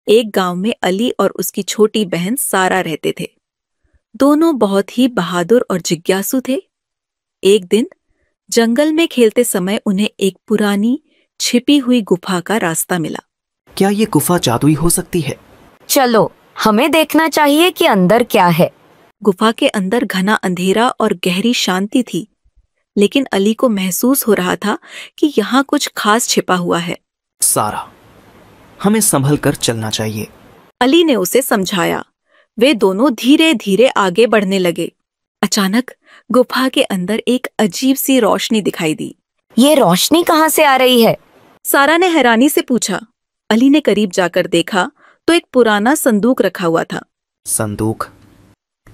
एक गांव में अली और उसकी छोटी बहन सारा रहते थे। दोनों बहुत ही बहादुर और जिज्ञासु थे। एक दिन जंगल में खेलते समय उन्हें एक पुरानी छिपी हुई गुफा का रास्ता मिला। क्या ये गुफा जादुई हो सकती है? चलो, हमें देखना चाहिए कि अंदर क्या है। गुफा के अंदर घना अंधेरा और गहरी शांति थी, लेकिन अली को महसूस हो रहा था कि यहाँ कुछ खास छिपा हुआ है। सारा, हमें संभल कर चलना चाहिए। अली ने उसे समझाया। वे दोनों धीरे धीरे आगे बढ़ने लगे। अचानक गुफा के अंदर एक अजीब सी रोशनी दिखाई दी। ये रोशनी कहाँ से आ रही है? सारा ने हैरानी से पूछा। अली ने करीब जाकर देखा तो एक पुराना संदूक रखा हुआ था। संदूक?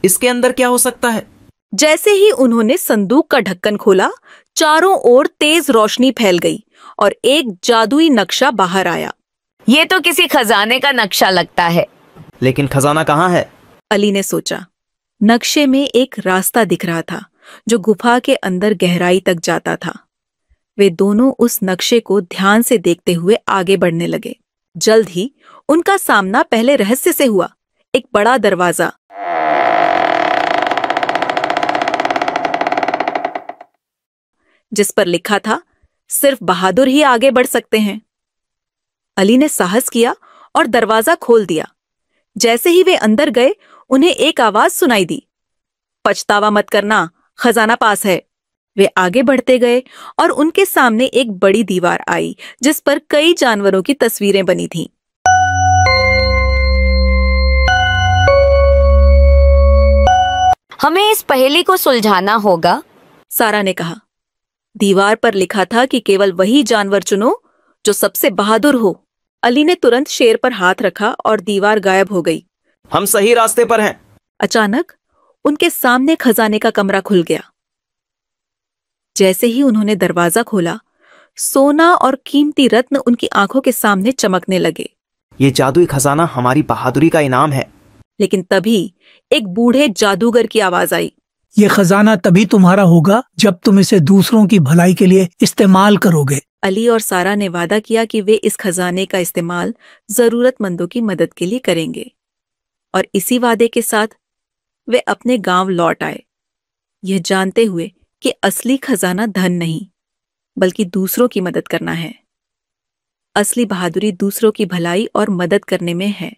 इसके अंदर क्या हो सकता है? जैसे ही उन्होंने संदूक का ढक्कन खोला, चारों ओर तेज रोशनी फैल गई और एक जादुई नक्शा बाहर आया। ये तो किसी खजाने का नक्शा लगता है। लेकिन खजाना कहाँ है? अली ने सोचा। नक्शे में एक रास्ता दिख रहा था जो गुफा के अंदर गहराई तक जाता था। वे दोनों उस नक्शे को ध्यान से देखते हुए आगे बढ़ने लगे। जल्द ही उनका सामना पहले रहस्य से हुआ। एक बड़ा दरवाजा, जिस पर लिखा था, सिर्फ बहादुर ही आगे बढ़ सकते हैं। अली ने साहस किया और दरवाजा खोल दिया। जैसे ही वे अंदर गए, उन्हें एक आवाज सुनाई दी, पछतावा मत करना, खजाना पास है। वे आगे बढ़ते गए और उनके सामने एक बड़ी दीवार आई जिस पर कई जानवरों की तस्वीरें बनी थीं। हमें इस पहेली को सुलझाना होगा, सारा ने कहा। दीवार पर लिखा था कि केवल वही जानवर चुनो जो सबसे बहादुर हो। अली ने तुरंत शेर पर हाथ रखा और दीवार गायब हो गई। हम सही रास्ते पर हैं। अचानक उनके सामने खजाने का कमरा खुल गया। जैसे ही उन्होंने दरवाजा खोला, सोना और कीमती रत्न उनकी आंखों के सामने चमकने लगे। ये जादुई खजाना हमारी बहादुरी का इनाम है। लेकिन तभी एक बूढ़े जादूगर की आवाज आई। ये खजाना तभी तुम्हारा होगा जब तुम इसे दूसरों की भलाई के लिए इस्तेमाल करोगे। अली और सारा ने वादा किया कि वे इस खजाने का इस्तेमाल जरूरतमंदों की मदद के लिए करेंगे, और इसी वादे के साथ वे अपने गांव लौट आए, यह जानते हुए कि असली खजाना धन नहीं बल्कि दूसरों की मदद करना है। असली बहादुरी दूसरों की भलाई और मदद करने में है।